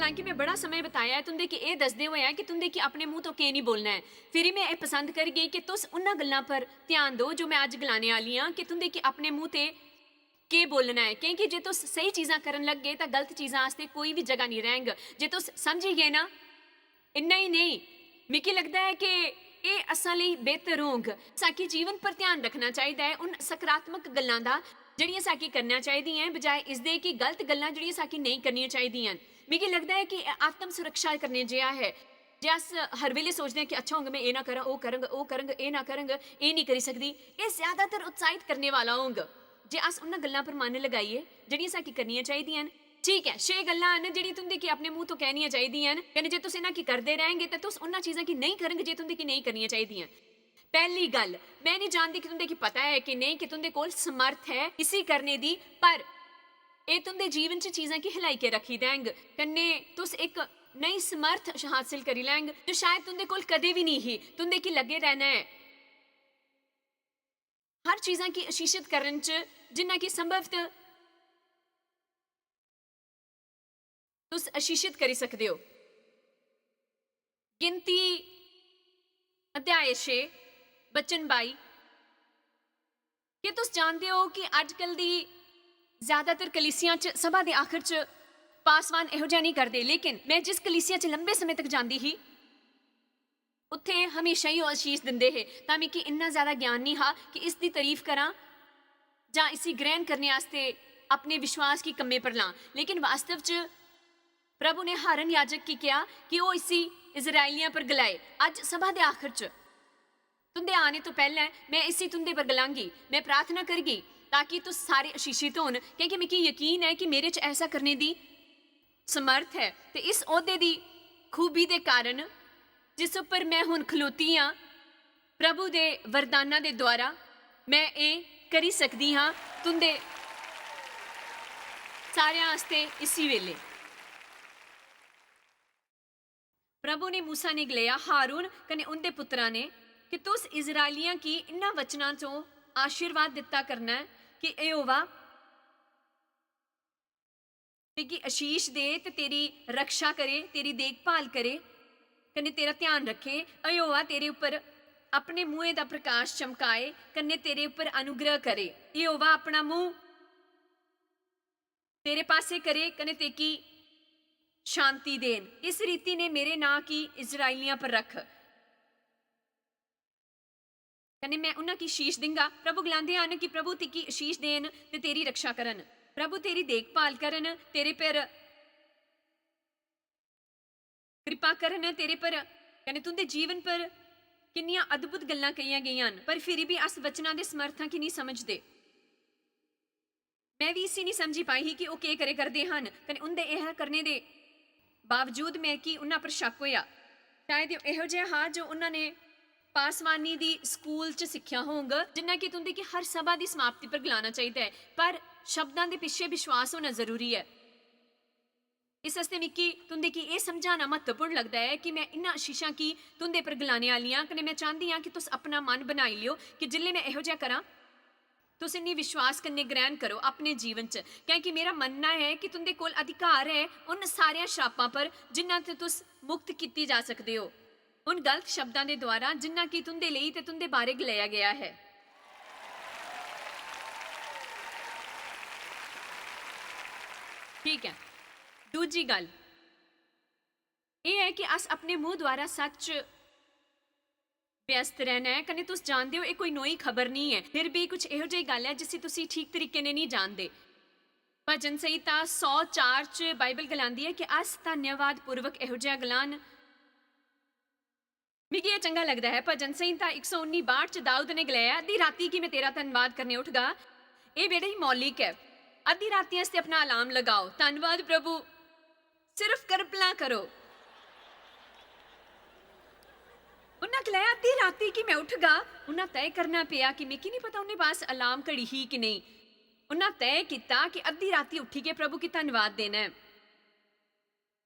हालांकि मैं बड़ा समय बताया है तुंदे कि ਇਹ ਦੱਸਦੇ ਹੋਏ ਆ ਕਿ ਤੁੰਦੇ ਕਿ ਆਪਣੇ ਮੂੰਹ ਤੋਂ ਕੀ ਨਹੀਂ ਬੋਲਣਾ ਹੈ। ਫਿਰ ਮੈਂ ਇਹ ਪਸੰਦ ਕਰ ਗਈ ਕਿ ਤੁਸ ਉਹਨਾਂ ਗੱਲਾਂ ਪਰ ਧਿਆਨ ਦਿਓ ਜੋ ਮੈਂ ਅੱਜ ਗਲਾਣੇ ਵਾਲੀ ਆ ਕਿ ਤੁੰਦੇ ਕਿ ਆਪਣੇ ਮੂੰਹ ਤੇ ਕੀ ਬੋਲਣਾ ਹੈ, ਕਿਉਂਕਿ ਜੇ ਤੁਸ ਸਹੀ ਚੀਜ਼ਾਂ ਕਰਨ ਲੱਗ ਗਏ ਤਾਂ ਗਲਤ ਚੀਜ਼ਾਂ ਵਾਸਤੇ ਕੋਈ ਵੀ ਜਗ੍ਹਾ ਨਹੀਂ ਰਹੇਗਾ। ਜੇ ਤੁਸ ਸਮਝੀ ਗਏ ਨਾ, ਇੰਨਾ ਹੀ ਨਹੀਂ ਮੈਨੂੰ ਲੱਗਦਾ ਹੈ ਕਿ ਇਹ ਅਸਾਂ ਲਈ ਬਿਹਤਰ ਹੋਊਗਾ। ਸਾਕੀ ਜੀਵਨ ਪਰ ਧਿਆਨ ਰੱਖਣਾ ਚਾਹੀਦਾ ਹੈ ਉਨ ਸਕਾਰਾਤਮਕ ਗੱਲਾਂ ਦਾ ਜਿਹੜੀਆਂ ਸਾਕੀ ਕਰਨਾ ਚਾਹੀਦੀਆਂ ਬਜਾਏ ਇਸ ਦੇ ਕਿ ਗਲਤ ਗੱਲਾਂ ਜਿਹੜੀਆਂ ਸਾਕੀ ਨਹੀਂ ਕਰਨੀਆਂ ਚਾਹੀਦੀਆਂ। ਮੈਨੂੰ ਲੱਗਦਾ ਹੈ ਕਿ ਆਤਮ ਸੁਰੱਖਿਆ ਕਰਨੇ ਜਿਹਾ ਹੈ। ਜੇ ਅਸ ਹਰ ਵੇਲੇ ਸੋਚਦੇ ਹਾਂ ਕਿ ਅੱਛਾ ਹੋਊਗਾ, ਮੈਂ ਇਹ ਨਾ ਕਰਾਂ, ਉਹ ਕਰਾਂਗਾ, ਇਹ ਨਾ ਕਰਾਂਗਾ, ਇਹ ਨਹੀਂ ਕਰੀ ਸਕਦੀ, ਇਹ ਜ਼ਿਆਦਾਤਰ ਉਤਸ਼ਾਹਿਤ ਕਰਨੇ ਵਾਲਾ ਹੋਊਗਾ। ਜੇ ਅਸ ਉਹਨਾਂ ਗੱਲਾਂ ਪਰ ਮਨ ਲਗਾਈਏ ਜਿਹੜੀਆਂ ਸਾਕੀ ਕਰਨੀਆਂ ਚਾਹੀਦੀਆਂ। ठीक है, 6 गल्लां ने जिहड़ी तुंदे कि अपने मुंह तो कहनियां चाहिदियां कहने जे तुस इन्हां की करदे रहेंगे तो तुस उन्हां चीज़ां की नहीं करेंगे जे तुंदे की नहीं करनियां चाहिदियां। पहली गल, मैं नहीं जानती कि तुंदे की पता है कि नहीं कि तुंदे कोल समर्थ है इसी करने दी, पर ये तुंदे जीवन च चीज़ां की हिलाई के रखी देंगे कन्ने तुस एक नई समर्थ हासिल करी लैंगे जो शायद तुंदे कोल कदे भी नहीं ही। तुंदे की लगे रहना है हर चीज़ां की अशीषित करन च जिन्ना की संभवत तुस अशीषित करी सकते हो। गिनती अध्याय 6 बचन 22 कि तुस जानते हो कि अजकल दी ज़्यादातर कलीसियां च सभा दे आखिर च पासवान इहो जिहा नहीं करते, लेकिन मैं जिस कलीसिया च लंबे समय तक जाती ही उत्थे हमेशा ही आशीष दिंदे हे तां मिगी इन्ना ज़्यादा ज्ञान नहीं हा कि इसकी तारीफ करा जां इसी ग्रहण करने वास्ते अपने विश्वास की कम्मे पर लां। लेकिन वास्तव च प्रभु ने हारन याजक की कहा कि वो इसी इजराइलियां पर गलाए। अज सभा दे आखिर च तुंदे आने तो पहले मैं इसी तुंदे पर गलांगी, मैं प्रार्थना करगी ताकि तुस सारे आशीषित होन, क्योंकि मिगी यकीन है कि मेरे च ऐसा करने दी समर्थ है ते इस ओहदे दी खूबी दे कारण जिस उपर मैं हुण खलोती हाँ प्रभु दे वरदाना दे द्वारा मैं ये करी सकदी हाँ तुंदे सारियां वास्ते इसी वेले। प्रभु ने मूसा ने गलाया हारून कने उनके पुत्रा ने कि तुस इजराइलियां की इन्हां वचनां चों आशीर्वाद दिता करना है कि यहोवा तेरी आशीष दे ते तेरी रक्षा करे, तेरी देखभाल करे कने तेरा ध्यान रखे। यहोवा तेरे ऊपर अपने मुँह दा प्रकाश चमकाए कने तेरे ऊपर अनुग्रह करे। यहोवा अपना मुँह तेरे पासे करे कने तेकी शांति देन। इस रीति ने मेरे नां की इजराइलियां पर रख कने मैं उन्हां की शीश दिंगा। प्रभु गलांदे हन कि प्रभु तेकी शीश देन ते तेरी रक्षा करन, प्रभु तेरी देखभाल करन, तेरे पर कृपा करन, तेरे पर कने तुंदे जीवन पर किन्नियां अद्भुत गल्लां कहियां गईयां पर फिर भी अस वचनां दे समर्थां की नहीं समझदे। मैं भी इसी नहीं समझी पाई ही कि वो के करे करदे हन कने उनदे यह करने दे बावजूद मैं कि उन्हां पर शक होया। शायद इहो जिहा हा जो उन्होंने पासवानी दी स्कूल च सिक्ख्या होगा जिन्ना कि तुंदे कि हर सभा की समाप्ति पर गलाना चाहिए है, पर शब्दां दे पिछे विश्वास होना जरूरी है। इस वास्ते मिगी तुंदे कि यह समझाना महत्वपूर्ण लगता है कि मैं इन्हां आशीषां की तुंदे पर गलाने वाली हाँ कने मैं चाहती हाँ कि तुस अपना मन बनाई लियो कि जिल्ले मैं इहो जिहा करां तुस इन्नी विश्वास कन्ने ग्रहण करो अपने जीवन च, क्योंकि मेरा मनना है कि तुंदे कोल अधिकार है उन सारिया श्रापां पर जिन्हां ते तुस मुक्त कीती जा सकदे हो, उन गलत शब्दां दे द्वारा जिन्हां कि तुंदे लई ते तुंदे बारे गलाया गया है। ठीक है, दूजी गल ये है कि अस अपने मुंह द्वारा सच व्यस्त रहना है कने तुस जानते हो ये कोई नई खबर नहीं है, फिर भी कुछ इहो जी गल है जिसे तुसी ठीक तरीके ने नहीं जानते। भजन संहिता 104 च बाइबल गलांदी है कि अस धन्यवाद पूर्वक इहो जिहा गलान। मिगी ये चंगा लगता है। भजन संहिता 119:62 च दाऊद ने गलाया अद्धी राती की मैं तेरा धन्यवाद करने उठगा। ये बेड़ा ही मौलिक है। अद्धी राती आस्ते अपना अलार्म लगाओ, धन्यवाद प्रभु सिर्फ कल्पना करो। उन्हें गलाया अद्धी राती की मैं उठगा। उन्हें तय करना पिया कि मिगी नहीं पता उन्हें पास अलार्म घड़ी ही कि नहीं। उन्हें तय किया कि अद्धी राती उठी के प्रभु की धन्यवाद देना है।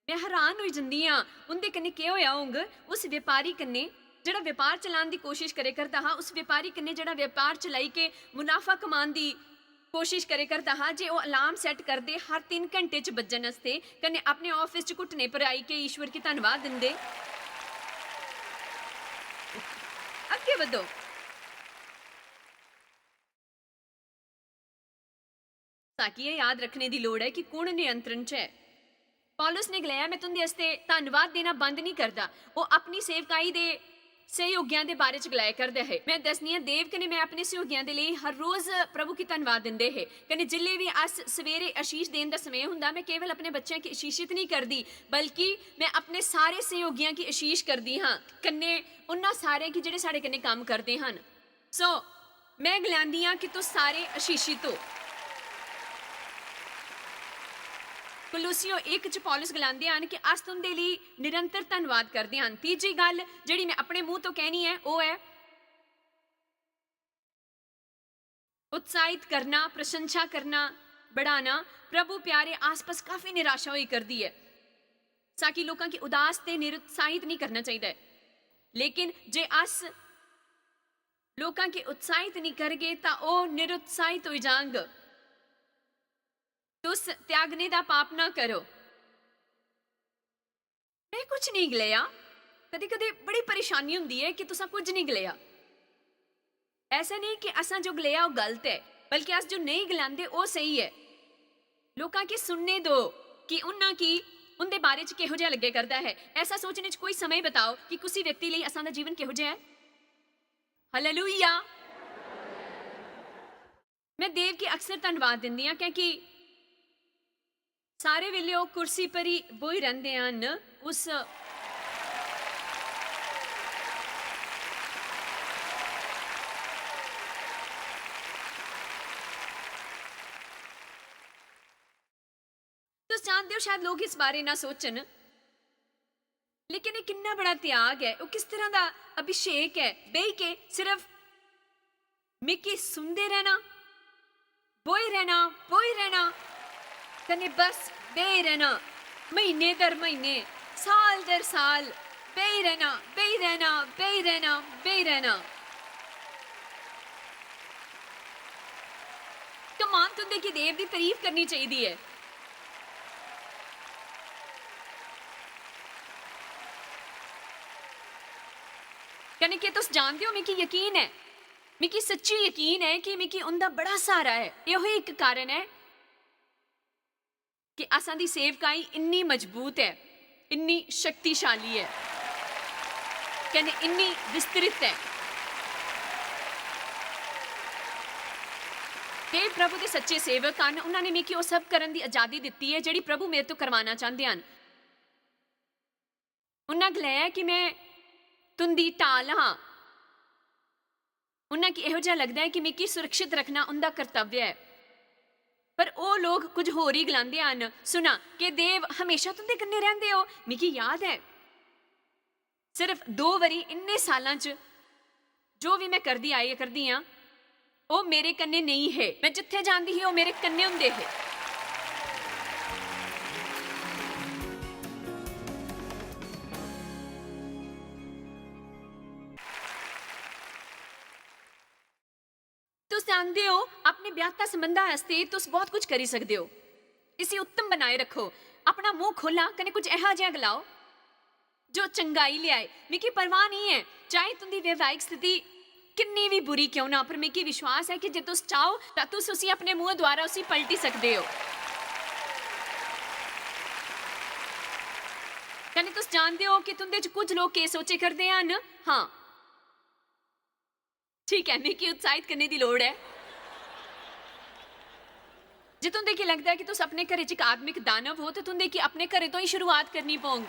मैं हैरान हुई जंदी हाँ उनके कन्ने क्या होया होगा उस व्यापारी कन्ने जिहड़ा व्यापार चलाने की कोशिश करे करता हा, उस व्यापारी कन्ने जिहड़ा व्यापार चलाई के मुनाफा कमान की कोशिश करे करता हाँ जे वो अलार्म सैट कर दे हर 3 घंटे च बज्जन वास्ते कन्नै अपने ऑफिस च घुटने पर आई के ईश्वर की धन्नवाद दिंदे। अगे वधो। ताकि ये याद रखने की लोड़ है कि कौन नियंत्रण च है। पौलुस ने गलाया मैं तुंदे वास्ते धन्नवाद देना बंद नहीं करता। वो अपनी सेवकाई दे सहयोगियों के बारे च गलाया करता है। मैं दसनी हाँ देव कने मैं अपने सहयोगियों के लिए हर रोज़ प्रभु की धन्नवाद दिंदे है। कने जिले भी अस सवेरे आशीष देने का समय हुंदा मैं केवल अपने बच्चों की आशीषित नहीं करती बल्कि मैं अपने सारे सहयोगियों की आशीष करती हाँ कन्ने उन्हां सारे की जिहड़े साडे कन्ने काम करते हैं। सो मैं गलांदी हाँ कि तुस सारे आशीषित हो। कुलूसियो 1 च पौलुस गलांदे हैं कि अस तुंदे लिए निरंतर धन्नवाद करते हैं। तीजी गल जिहड़ी मैं अपने मुंह तो कहनी है वो है उत्साहित करना, प्रशंसा करना, बढ़ाना। प्रभु प्यारे आस पास काफ़ी निराशा हुई करती है। ताकि लोगों की उदास ते निरुत्साहित नहीं करना चाहिए। लेकिन जे अस लोगों की उत्साहित नहीं करगे तो वह निरुत्साहित हो जाएंगे। तुस त्यागने का पाप ना करो। मैं कुछ नहीं गलिया। कदी कदी बड़ी परेशानी होंदी है कि तुसा कुछ नहीं गलिया। ऐसा नहीं कि असा जो गलिया वो गलत है बल्कि अस जो नहीं गलांदे वो सही है। लोगों की सुनने दो कि उन्ना की उनके बारे च किहो जिहा लगे करता है। ऐसा सोचने च कोई समय बताओ कि किसी व्यक्ति लिए असां दा जीवन किहो जिहा है। हालेलुया। मैं देव की अक्सर धन्नवाद दिंदी हां क्योंकि सारे वेले वो कुर्सी पर ही बोई रहंदे हैं। उस तो जानते हो शायद लोग इस बारे ना सोचन लेकिन ये कितना बड़ा त्याग है। वो किस तरह का अभिषेक है। बेई के सिर्फ मिकी सुनते रहना, बोई रहना कने बस बेई रहना, महीने दर महीने, साल दर साल बेई रहना। कमान तुंदे की देव की तारीफ करनी चाहिए है। कने कि तुस जानते हो मिकी यकीन है, मिकी सच्ची यकीन है कि मिकी उनका बड़ा सहारा है। यो एक कारण है कि असां दी सेवकाई इन्नी मजबूत है, इन्नी शक्तिशाली है, कने इन्नी विस्तृत है। हे प्रभु के सच्चे सेवक हैं, उन्होंने मिकी वो सब करने की आज़ादी दी है जिहड़ी प्रभु मेरे तो करवाना चाहते हैं। उन्हें गलाया कि मैं तुंदी ढाल हाँ। उन्हें कि इहो जिहा लगता है कि मिकी सुरक्षित रखना उनका कर्तव्य है। पर वो लोग कुछ होर ही गलांदे हैं। सुना कि देव हमेशा तुंदे कन्ने रहिंदे हो। मिकी याद है सिर्फ 2 वरी इन्ने सालां च जो भी मैं करदी हाँ वो मेरे कन्ने नहीं है। मैं जिथे जाती ही वो मेरे कन्ने हुंदे है। तुस जानते हो अपने ब्याहता संबंधा वास्ते तुस बहुत कुछ करी सकते हो। इसे उत्तम बनाए रखो। अपना मुंह खोला कने कुछ ऐहा जिहा गलाओ जो चंगाई लियाए। मिकी परवाह नहीं है चाहे तुंदी वैवाहिक स्थिति किन्नी भी बुरी क्यों ना, पर मिकी विश्वास है कि जे तुस चाहो तां तुस उसी अपने मुंह द्वारा उसी पलटी सकते हो। कने तुस जानते हो कि तुंदे च कुछ लोग के सोचे करते हैं। हाँ ठीक है, मिकी उत्साहित करने की लोड़ है। जे तुंदे की लगता है कि तुस अपने घरे च एक आत्मिक दानव हो तो तुंदे की अपने घरे तो ही शुरुआत करनी पौग।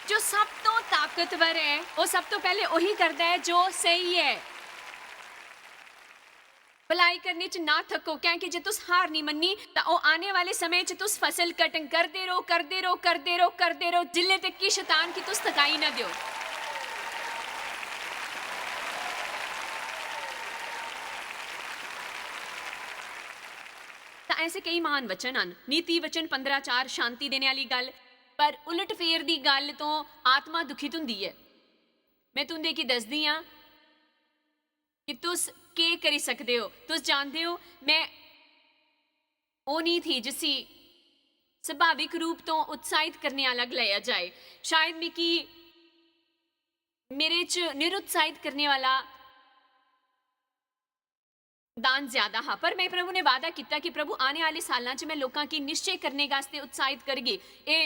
जो सब तो ताकतवर है वो सब तो पहले वही करता है जो सही है। भलाई करने च ना थको क्योंकि जे तुस हार नहीं मन्नी तो वो आने वाले समय च तुस फसल कटिंग करते रहो जिले तक कि शैतान की तुस थकाई ना दियो। ऐसे कई महान वचन हैं। नीति वचन 15:4 शांति देने वाली गल, पर उलट फेर दी गल तो आत्मा दुखित हुंदी है। मैं तुंदे की दसदी हाँ कि कि तुस के करी सकदे हो। तुस जानदे हो मैं ਉਹ नहीं थी जिसी ਸੁਭਾਵਿਕ रूप तो उत्साहित करने वाला गलाया जाए। शायद मिकी मेरे च निरुत्साहित करने वाला दान ज्यादा हाँ, पर मैं प्रभु ने वादा किया कि प्रभु आने वाले सालों च मैं लोगों की निश्चय करने वास्ते उत्साहित करगी। ये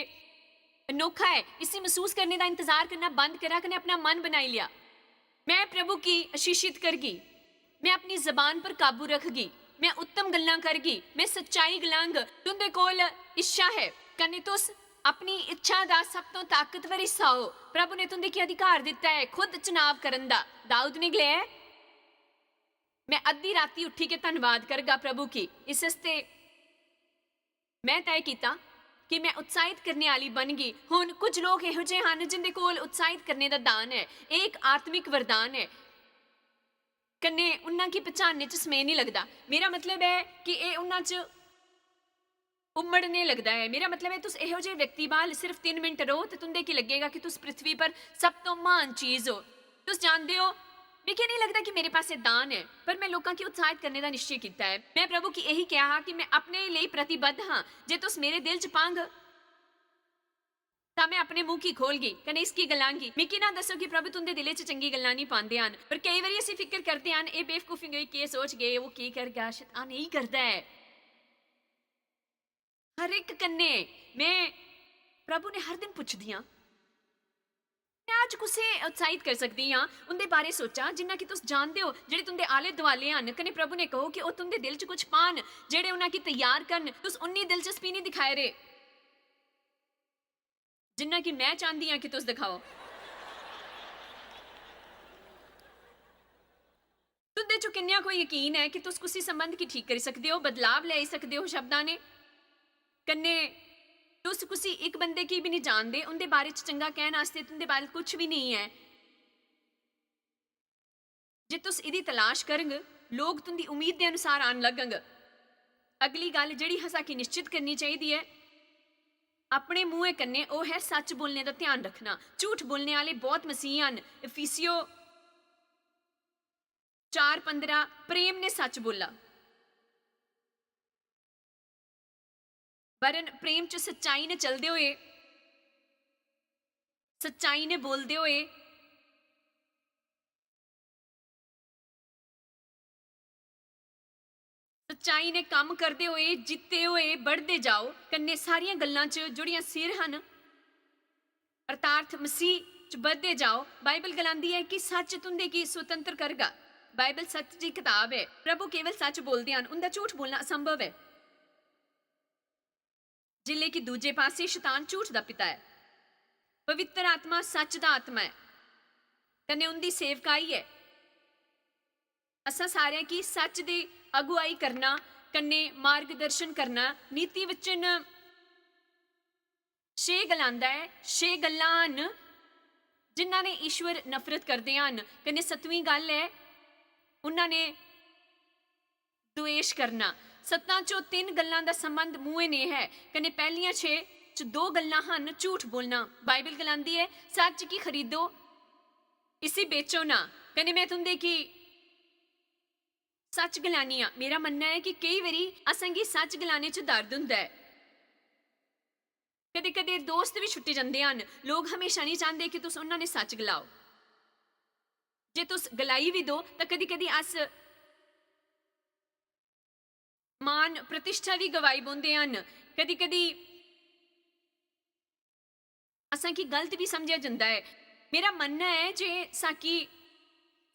अनोखा है, इसी महसूस करने का इंतजार करना बंद करा कने अपना मन बनाई लिया। मैं प्रभु की आशीषित करगी, मैं अपनी जबान पर काबू रखगी, मैं उत्तम गल्लां करगी, मैं सच्चाई गलांग। तुंदे कोल इच्छा है कने तुस अपनी इच्छा का सब तो ताकतवर हिस्सा हो। प्रभु ने तुंदे की अधिकार दिता है खुद चुनाव करन दा। दाऊद ने गलाया मैं अद्धी राती उठी के धन्यवाद करगा प्रभु की। इस हस्ते मैं तय किया कि मैं उत्साहित करने वाली बन गई। हुण कुछ लोग इहो जिहे हन जिंदे कोल उत्साहित करने का दान है, एक आत्मिक वरदान है, कन्ने उन्हां की पहचानने च समय नहीं लगता। मेरा मतलब है कि ये उन्हां च उमड़ने लगता है। मेरा मतलब है तुस इहो जिहे व्यक्ति बाल सिर्फ 3 मिनट रहो तो तुंदे की लगेगा कि तुस पृथ्वी पर सब तो महान चीज हो। तुस जानते हो मिगी नहीं लगता कि मेरे पास ये दान है, पर मैं लोगों की उत्साहित करने का निश्चय किया है। मैं प्रभु की यही कहा कि मैं अपने लिए प्रतिबद्ध हाँ। जे तुस मेरे दिल च पांग ਤਾਂ मैं अपने मुंह की खोल गई कने इसकी गलांगी। मिकी ना दसो कि प्रभु तुंदे दिले च चंगी गल्लां नहीं पांदे हन, पर कई बारी ਅਸੀਂ ਫਿਕਰ करते हैं ये बेवकूफी गई के सोच गए वो की कर गया शैतान नहीं करता है। हर एक कन्ने मैं प्रभु ने हर दिन पुछदी हां मैं आज कुसे उत्साहित कर सकती हाँ। उनके बारे सोचा जिन्ना कि तुस जानते हो जेडे तुंदे आले दुआले हन, कने प्रभु ने कहो कि वो तुंदे दिल च कुछ पान जेडे उन्हां की तैयार करन। तुस उन्नी दिलचस्पी नहीं दिखाए रहे जिन्ना कि मैं चाहती हाँ कि तुस दिखाओ। तुंदे चो किन्नियां को यकीन है कि तुस कुसी संबंध की ठीक कर सकते हो, बदलाव ले सकते हो शब्दां ने। कन्ने तुस कुसी एक बंदे की भी नहीं जानते, उनके बारे च चंगा कहने वास्ते तुंदे बारे कुछ भी नहीं है। जे तुस इदी तलाश करंग लोग तुंदी उम्मीद के अनुसार आन लगंग। अगली गल जिहड़ी हसा की निश्चित करनी चाहिए है अपने मूँह कन्ने वो है सच बोलने का ध्यान रखना। झूठ बोलने वाले बहुत मसीह हैं। इफिसियो 4:15 प्रेम ने सच बोला, वरन प्रेम च सच्चाई ने चलते हुए सच्चाई ने बोलते हुए सच्चाई ने काम करते हुए जीते हुए बढ़ते जाओ। कन्ने सारिया गल्लां च जोड़ियां सिर हन अर्थात मसीह च बढ़ते जाओ। बाइबल गलांदी है कि सच तुंदे की स्वतंत्र करगा। बाइबल सच की किताब है, प्रभु केवल सच बोलते हैं, उनका झूठ बोलना असंभव है। जिले की दूजे पासे शैतान झूठ का पिता है। पवित्र आत्मा सच का आत्मा है कन्ने उनकी सेवकाई है। असा सारे की सच की अगुवाई करना कन्ने मार्गदर्शन करना। नीति वचन 6 गल्लां है, 6 गल्लां जिन्हां ने ईश्वर नफरत करते हैं। कन्ने 7वीं गल है उन्होंने द्वेष करना। 7 चों 3 गल्लां दा संबंध मूँह ने है कन्ने पहलियां 6 च 2 गल्लां हन झूठ बोलना। बाइबल गलांदी है सच की खरीदो इसी बेचो ना। कन्ने मैं तुंदे की सच गलानी आ। मेरा मनना है कि कई बारी असांगी सच गलाने च दर्द हुंदा है। कदे कदे दोस्त भी छुट्टी जाते हैं। लोग हमेशा नहीं चाहते कि तुस उन्होंने सच गलाओ। जे तुस गलाई भी दो तो कदी कदी अस मान प्रतिष्ठा भी गवाई बोंदे हैं। कदी कदी असां की गलत भी समझा जाता है। मेरा मनना है जे साकी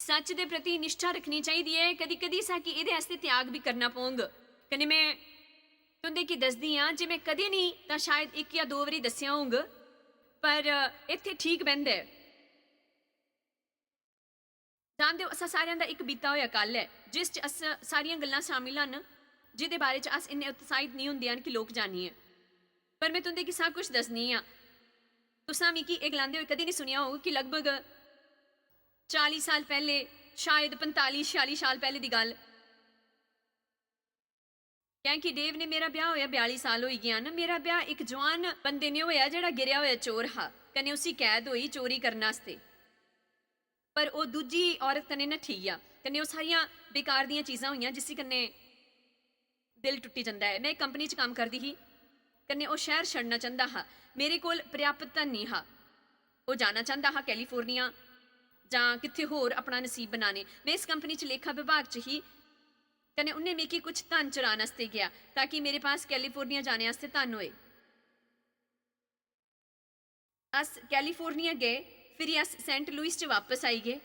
सच के प्रति निष्ठा रखनी चाहिए है। कदी कदी साकी इहदे वास्ते त्याग भी करना पऊंगा। कने मैं तुंदे की दसदी हाँ जे मैं कदे नहीं तो शायद 1 या 2 बारी दसिया होंग, पर इत्थे ठीक बहंदा है। जानते हो असा सारियां दा एक बीता होया कल है जिस च अस सारियां गल्लां शामिल हन जिहदे बारे च अस इन्ने उत्साहित नहीं हुंदे कि लोग जानिए। पर मैं तुंदे की सब कुछ दसनी हाँ। तुसां मिगी एह गलांदे होए कदी नहीं सुनिया होग कि लगभग 40 साल पहले, शायद 45-46 साल पहले की गल, क्योंकि देव ने मेरा ब्याह होया 42 साल हो गया ना। मेरा ब्याह एक जवान बंदे ने होया जिहड़ा गिरिया होया चोर हा कने उसी कैद हुई चोरी करने वास्ते। पर वो दूजी औरत कन्नै नट्ठी गया कन्नै वो सारियां बेकार दियां चीज़ां होईयां जिसी कन्नै दिल टुट्टी जांदा है। मैं एक कंपनी च काम करदी ही कन्नै वो शहर छड्डना चाहता हा। मेरे कोल पर्याप्त धन नहीं हा। वो जाना चाहता हा कैलीफोर्निया जां कित्थे होर अपना नसीब बनाने। मैं इस कंपनी च लेखा विभाग च ही कन्नै उन्हें मिगी कुछ धन चुराने आस्ते गया ताकि मेरे पास कैलीफोर्निया जाने आस्ते धन होए। अस कैलीफोर्निया गए, फिर अस सेंट लुइस च वापस आई गए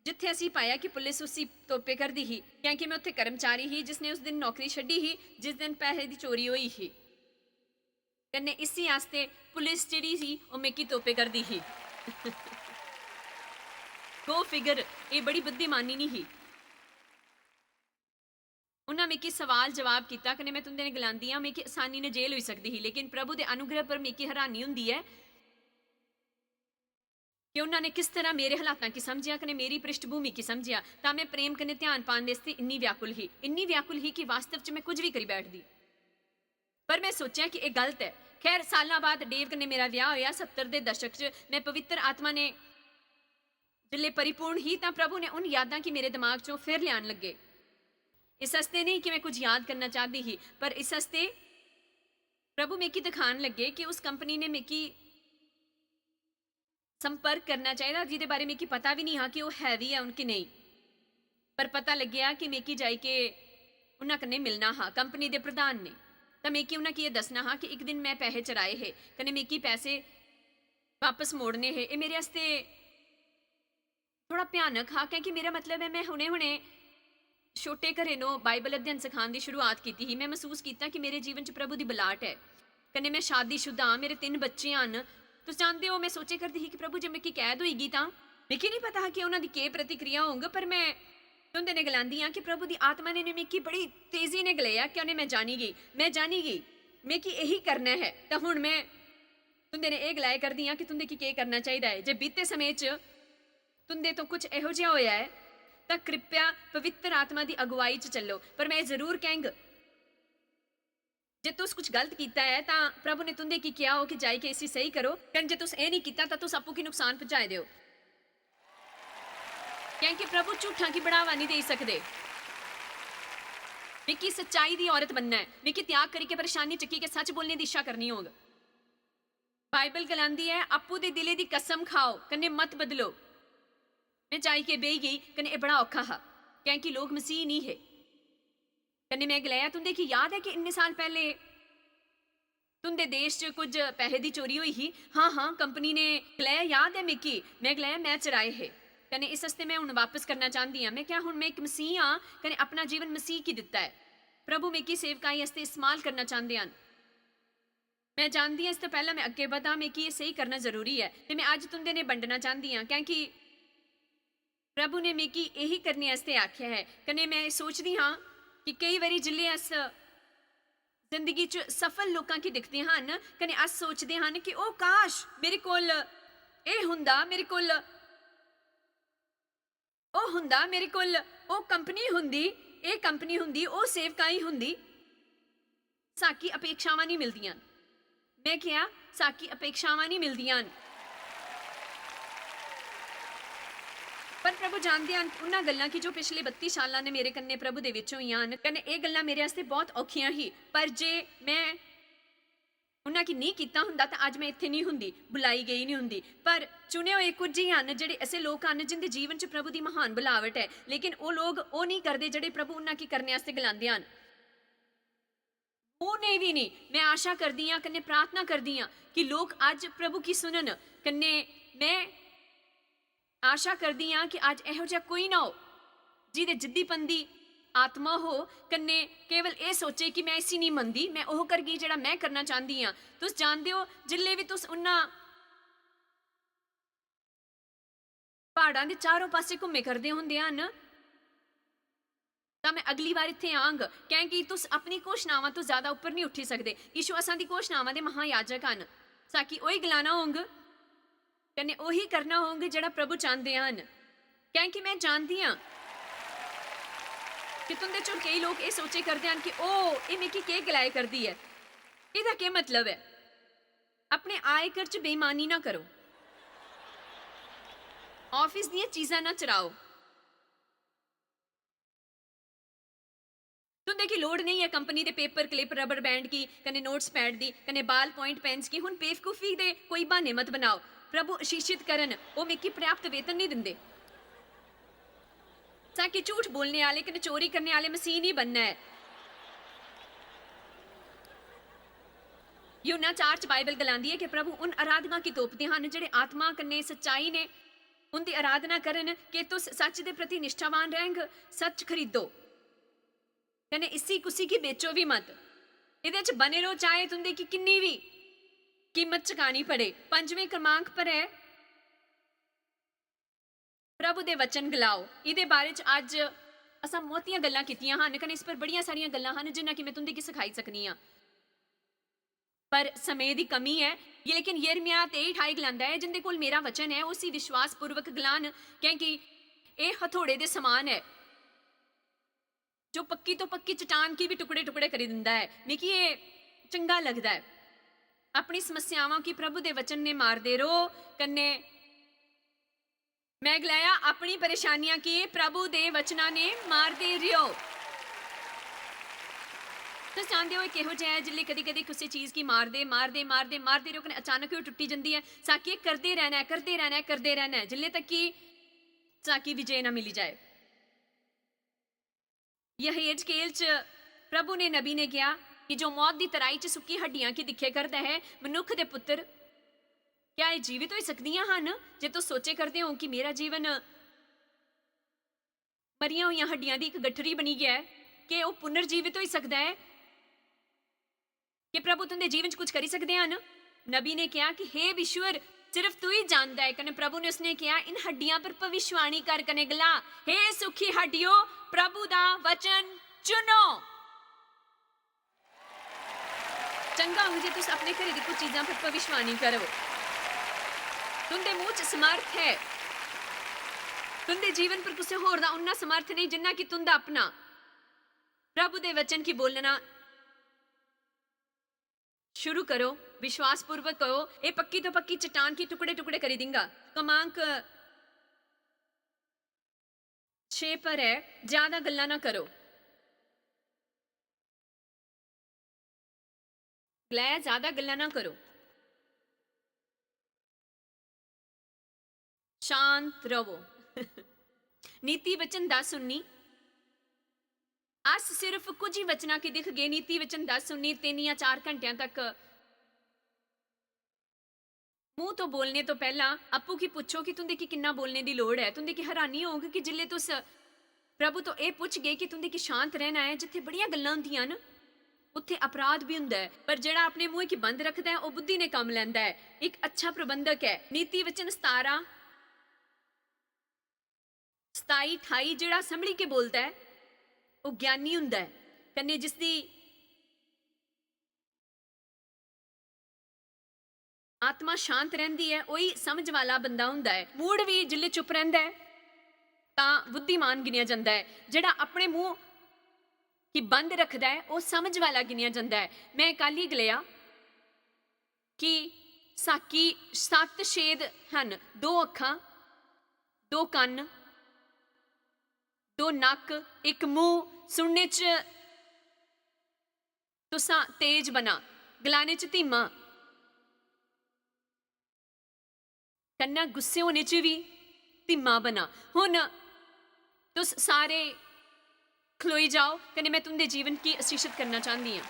जिथे असी पाया कि पुलिस उसी तोपे करदी ही क्योंकि मैं उत्थे कर्मचारी ही जिसने उस दिन नौकरी छड्डी ही जिस दिन पैसे की चोरी हुई ही। कन्नै इसी आस्ते पुलिस जिहड़ी सी ओह मिगी तोपे करदी ही। गो फिगर, ये बड़ी बुद्धिमानी नहीं ही। उन्हें मिगी सवाल जवाब किया कन्नै मैं तुंदे ने गलांदी हाँ मिगी आसानी ने जेल हो सकती ही, लेकिन प्रभु के अनुग्रह पर मिगी हैरानी हुंदी है कि उन्होंने किस तरह मेरे हालातों की समझिया कने मेरी पृष्ठभूमि की समझिया। तो मैं प्रेम कने ध्यान पाने इसते इन्नी व्याकुल ही कि वास्तव च मैं कुछ भी करी बैठदी। पर मैं सोचा कि यह गलत है। खैर सालों बाद डेव कने मेरा विआह होया 70 के दशक च। मैं पवित्र आत्मा ने जिले परिपूर्ण ही तो प्रभु ने उन यादां की मेरे दिमाग चों फिर लियान लगे। इस हस्ते नहीं कि मैं कुछ याद करना चाहती ही, पर इस हस्ते प्रभु मिगी दिखान लगे कि उस कंपनी ने मिगी संपर्क करना चाहिए जिहदे बारे में पता भी नहीं हाँ कि वह हैवी है उनकी नहीं। पर पता लग्या कि मिगी जाई के उन्हां कन्नै मिलना हाँ कंपनी के प्रधान ने। तो मिगी उन्हां की दसना हाँ कि एक दिन मैं पैसे चराए है कन्नै मिगी पैसे वापस मोड़ने है। ये मेरे आस्ते थोड़ा भयानक हाँ क्योंकि मेरा मतलब है मैं हुणे हुणे छोटे घरे नो बाइबल अध्ययन सिखाने की शुरुआत की ही। मैं महसूस किया कि मेरे जीवन च प्रभु की बुलाहट है। कन्नै मैं शादीशुदा हाँ, मेरे 3 बच्चे हैं। तुम जानते हो मैं सोचे करती ही कि प्रभु जब मिगी कैद होएगी तो मिगी नहीं पता कि उन्होंने के प्रतिक्रिया होंगे, पर मैं तुंदे ने गलांदी हाँ कि प्रभु की आत्मा ने मिगी बड़ी तेजी ने गलाया कि उन्हें मैं जानी गई मिगी यही करना है। तो हुण मैं तुंदे ने यह गलाया करदी हाँ कि तुंदे की करना चाहिए है। जे बीते समय च तुंदे तो कुछ इहो जिहा होया है तो कृपया पवित्र आत्मा की अगुवाई च चलो। पर मैं जरूर कहंग जे तुस कुछ गलत किया है तो प्रभु ने तुंदे की किया हो कि जाई के इसी सही करो। कन जे तुस ये नहीं किया तो तुस आपू की नुकसान पहुंचाए दो क्योंकि प्रभु झूठा की बढ़ावा नहीं दे सकते। मिकी सच्चाई की औरत बनना है। मिकी त्याग करके परेशानी चुकी के सच बोलने की इच्छा करनी होग। बाइबल गलांदी है आपू दे दिले की कसम खाओ कन्ने मत बदलो। मैं जाई के बेही गई कन्ने ये बड़ा औखा हा क्योंकि लोग मसीह नहीं है। कन्ने मैं गलाया तुंदे की याद है कि इन्ने साल पहले तुंदे देश च कुछ पैसे की चोरी हुई ही। हाँ हाँ कंपनी ने गलाया याद है मिकी। मैं गलाया मैं चराए है कन्ने इस हस्ते मैं हुण वापस करना चाहती हाँ। मैं क्या हुण मैं एक मसीह हाँ कन्ने अपना जीवन मसीह की दिता है। प्रभु मिकी सेवकाई हस्ते इस्तेमाल करना चाहते हैं। मैं जानती हाँ इस तो पहला मैं अगे बढ़ा मिकी ये सही करना जरूरी है। तो मैं अज तुंदे ने वंडना चाहती हाँ क्योंकि प्रभु ने मिकी यही करने वास्ते आख्या है। कन्ने मैं सोचती हाँ कि कई बारी जिले अस जिंदगी च सफल लोगों की दिखते हैं कने अस सोचते हैं कि ओ काश मेरे कोल ए हुंदा, मेरे कोल ओ हुंदा, मेरे कोल ओ कंपनी हुंदी, ए कंपनी हुंदी, ओ सेवकाई हुंदी। साकी अपेक्षावां नहीं मिलदियां। मैं क्या साकी अपेक्षावां नहीं मिलदियां। पर प्रभु जानते हैं उन्होंने गल्लां की जो पिछले 32 सालों ने मेरे कन्ने प्रभु दे विच होईयां हन। कन्ने ये गल्लां मेरे वास्ते बहुत औखियां ही। पर जे मैं उन्होंने की नहीं किया हुंदा तो अज मैं इत्थे नहीं हुंदी, बुलाई गई नहीं हुंदी। पर चुने हुए कुछ ही हैं जिहड़े ऐसे लोग हैं जिनके जीवन च प्रभु की महान बुलावट है, लेकिन वो लोग वो नहीं करते जिहड़े प्रभु उन्होंने की करने वास्ते गलांदे हन। वो नहीं भी नहीं। मैं आशा करदी हाँ कन्ने प्रार्थना करदी हाँ कि लोग अज प्रभु की सुनन। कन्ने मैं आशा करदी हाँ कि अज इहो जिहा कोई ना हो जिहदे जिद्दीपन दी आत्मा हो कन्ने केवल ये सोचे कि मैं इसी नहीं मनदी, मैं ओह कर गई जिहड़ा मैं करना चाहती हाँ। तुस जानते हो जिल्ले भी तुस उन्हां पहाड़ां दे चारों पासे घूमे करदे हुंदे हन तां मैं अगली बार इत्थे आंग क्योंकि तुस अपनी घोषणावां तो ज्यादा उपर नहीं उठी सकदे। यीशु असां दी घोषणावां दे महायाजक हन। साकी ओही गलाना होंग कन्ने ओही करना होंगे जिहड़ा प्रभु चाहते हैं। क्योंकि मैं जानती हाँ कि तुंदे चों कई लोग ये सोचे करते हैं कि ओ ये मिकी के गलाए करदी है, इहदा के मतलब है। अपने आय कर च बेईमानी ना करो। ऑफिस ਦੀਆਂ ਚੀਜ਼ਾਂ ਨਾ ਚਰਾਓ। तुंदे की लोड़ नहीं है कंपनी दे पेपर क्लिप रबर बैंड की कने नोट्स पैड दी कने बाल पॉइंट पेन्स की। हुण बेवकूफी दे कोई बहाने मत बनाओ। प्रभु आशीषित करन, वो मिकी पर्याप्त वेतन नहीं दिंदे। ताकि झूठ बोलने वाले कने चोरी करने वाले मसीह नहीं बनना है। यूहन्ना 4 च बाइबल गलांदी है कि प्रभु उन आराधना की तोपदे हन जिहड़े आत्मा कन्ने सच्चाई ने उनकी आराधना करन कि तुस सच दे प्रति निष्ठावान रहंग। सच खरीदो कने इसी कुसी की बेचो भी मत। इहदे च बने रहो चाहे तुंदे की किन्नी भी कीमत चुकानी पड़े। 5वें क्रमांक पर है प्रभु दे वचन गलाओ। इहदे बारे च अज असां मोतियां गल्लां कीतियां हन कने इस पर बड़ियां सारियां गल्लां हन जिन्हां कि मैं तुंदे की सिखाई सकनी हां, पर समय की कमी है। ये लेकिन यिर्मयाह 23:28 गलांदा है जिंदे कोल मेरा वचन है उसी विश्वास पूर्वक गलान, क्योंकि यह हथौड़े दे समान है जो पक्की तो पक्की चट्टान की भी टुकड़े टुकड़े कर दिंदा है। मिकी ये चंगा लगदा है। अपनी समस्यावां की प्रभु दे वचन ने मारदे रहो कन्ने मैं गलाया अपनी परेशानियां की प्रभु दे वचना ने मारदे रहो। तो जानते हो किहो जिहा है जिल्ले कदी कदी किसी चीज़ की मारदे मारदे मारदे मारदे रहो कने अचानक ही टुट्टी जाती है। साकी करते रहना है करते रहना है करते रहना है जिल्ले तक कि साकी विजय ना मिली जाए। यहेजकेल च प्रभु ने नबी ने कहा कि जो मौत की तराई च सुक्की हड्डियां की दिखे करता है, मनुख दे पुत्र क्या ये जीवित हो सकदियां हन? जे तुस सोचे करते हो कि मेरा जीवन मरियां हुई हड्डियां की एक गठरी बनी गया है, कि वह पुनर्जीवित हो सकता है, कि प्रभु तुंदे जीवन च कुछ करी सकते हैं? नबी ने कहा कि हे विश्वर सिर्फ तू ही जानता है। कने प्रभु ने उसने कहा इन हड्डियां पर भविष्यवाणी कर कने गला, हे सुखी हड्डियों प्रभु दा वचन चुनो। चंगा हो जे तुस अपने घरे दी कुछ चीजां पर भविष्यवाणी करो। तुंदे मुंह च समर्थ है, तुंदे जीवन पर किसी होर दा उन्ना समर्थ नहीं जिन्ना कि तुंदा अपना। प्रभु दे वचन की बोलना शुरू करो, विश्वास पूर्वक कहो, ये पक्की तो पक्की चट्टान की टुकड़े टुकड़े कर देंगा। क्रमांक 6 पर है ज्यादा गल्ला ना करो। ज्यादा गल्ला ना करो, शांत रहो। नीति वचन 10:19 अस सिर्फ कुछ ही वचना की दिख गए। नीति वचन 10:19 3 या 4 घंटिया तक मुंह तो बोलने तो पहला आपू की पुछो कि तुंदे की किन्ना बोलने की लोड़ है। तुंदे की हैरानी होगी कि जिले तुस प्रभु तो यह पुछ गए कि तुंदे की शांत रहना है। जिथे बड़िया गल्लां हुंदियां न उत्थे अपराध भी हुंदा है, पर जिहड़ा अपने मुंह की बंद रखता है वह बुद्धि ने काम लैंदा है, एक अच्छा प्रबंधक है। नीति वचन 17:27-28 जिहड़ा संभली के बोलता है वो ज्ञानी हुंदा है, कन्ने जिसदी आत्मा शांत रहती है वही समझ वाला बंदा हुंदा है। मूड भी जिले चुप रहिंदा है तां बुद्धिमान गिनिया जाता है। जिहड़ा अपने मुंह की बंद रखता है वह समझ वाला गिनिया जाता है। मैं कल ही गलिया कि साकी 7 छेद हैं, 2 अखां 2 कन्न 2 नक 1 मुंह। सुनने च तुसा तेज बना, गलाने च धीमा, कन्ना गुस्से होने च भी धीमा बना। हुण तुस सारे खलोई जाओ कने मैं तुंदे जीवन की आशीषित करना चाहती हाँ।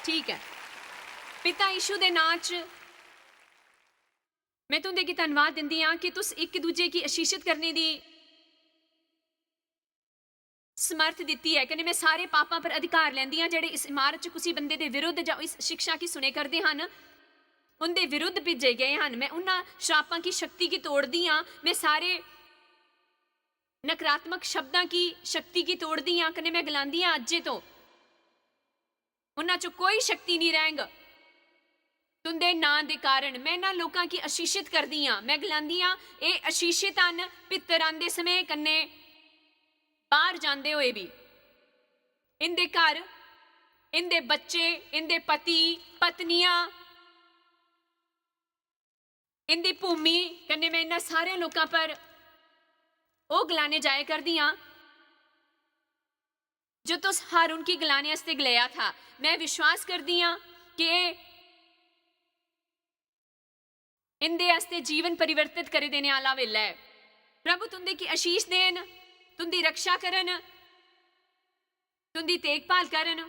ठीक है, पिता यीशु दे नां च मैं तुंदे की धन्नवाद दिंदी हाँ कि तुस एक दूजे की आशीषित करने दी समर्थ दिती है। कने मैं सारे पापां पर अधिकार लैंदी हाँ जेड़े इस इमारत च किसी बंदे दे विरुद्ध जां इस शिक्षा की सुने करते हैं उनके विरुद्ध भेजे गए हैं। मैं उन्हां श्रापां की शक्ति की तोड़दी हाँ। मैं सारे नकारात्मक शब्दां की शक्ति की तोड़दी हाँ। कने मैं गलांदी हाँ अज्जे तो उन्हां चो कोई शक्ति नहीं रहेगा। तुंदे नां दे कारण मैं इन्हां लोकां की आशीषित करदी हाँ। मैं गलांदी हाँ ये आशीषित हन पितर आंदे समय कन्ने बाहर जाते हुए भी। इनके घर इनके बच्चे इनके पति पत्नियां इंदी भूमि कन्नै मैं इन्ना सारे लोकां पर ओ गलाने जाया करदी हां जो तुस हारून की गलाने आस्ते गलाया था। मैं विश्वास करदी हां कि इंदे आस्ते जीवन परिवर्तित करे देने आला वेला है। प्रभु तुंदे की आशीष देन, तुंदी रक्षा करन, तुंदी देखभाल करन।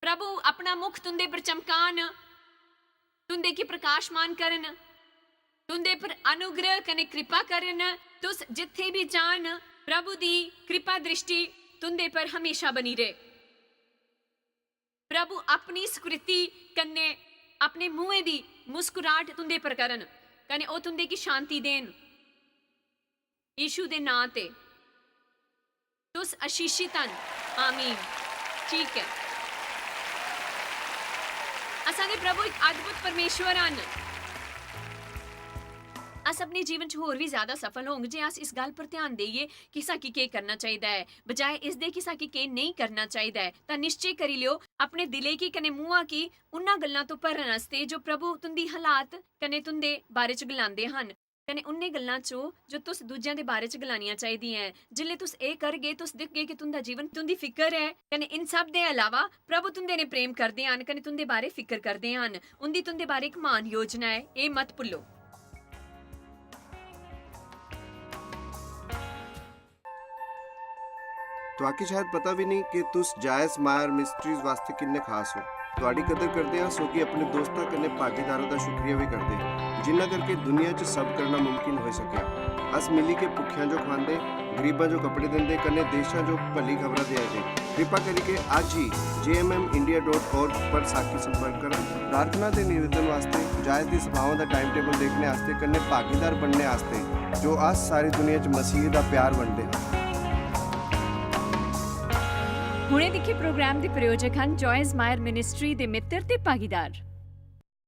प्रभु अपना मुख तुंदे पर चमकान, तुंदे की प्रकाशमान करन, तुंदे पर अनुग्रह कने कृपा करन। तुस जिथे भी जान प्रभु दी कृपा दृष्टि तुंदे पर हमेशा बनी रहे। प्रभु अपनी स्कृति कन्ने अपने मुंह दी मुस्कुराहट तुंदे पर करन कने ओ तुंदे की शांति देन यीशु दे नां ते। तुस आशीषित हन। आमीन। ठीक है। असां दे प्रभु एक अद्भुत परमेश्वर हन। अस अपने जीवन च होर भी ज्यादा सफल होंगे जे अस इस गल पर ध्यान देइए कि साकी केह् करना चाहिदा है बजाय इसदे कि साकी केह् नहीं करना चाहिदा है। तां निश्चय करी लियो अपने दिले की कने मुंहां की उन्हां गल्लां तो भरन आस्ते जो प्रभु तुंदी हालात कने तुंदे बारे च गलांदे हन कने उन्ने गल्लां चो जो तुस दूजियां दे बारे च गलानियां चाहिदियां हैं। जिल्ले तुस एह् करगे तुस दिखगे कि तुंदा जीवन तुंदी फिकर है कने इन सब दे अलावा प्रभु तुंदे ने प्रेम करदे हन कने तुंदे बारे फिकर करदे हन। उंदी तुंदे बारे एक महान योजना है, एह् मत भुल्लो। तुहाकी शायद पता भी नहीं कि तुस जायस मायर मिस्ट्रीज वास्ते किन्ने खास हो। तुहाडी कदर करदे हां सो कि अपने दोस्तां कन्नै भागीदारां दा शुक्रिया भी करदे जिन्ना करके दुनिया च सब करना मुमकिन हो सकेआ। अस मिली के भुखियां जो खांदे, गरीबां जो कपड़े दिंदे कन्नै देशां जो भली खबरां दे दे। कृपा करिके अज ही jmmindia.org पर साखी संपर्क करा। प्रार्थना दे निवेदन वास्ते जायस दी सभावां दा टाइम टेबल देखने आस्ते कन्नै भागीदार बनने आस्ते जो अस सारी दुनिया च मसीह दा प्यार वंडदे हां। ਹੁਣੇ ਦਿਖੇ ਪ੍ਰੋਗਰਾਮ ਦੇ ਪ੍ਰਯੋਜਕ ਹਨ ਜॉयस ਮਾਇਰ ਮਿਨਿਸਟਰੀ ਦੇ ਮਿੱਤਰ ਤੇ ਭਾਗੀਦਾਰ।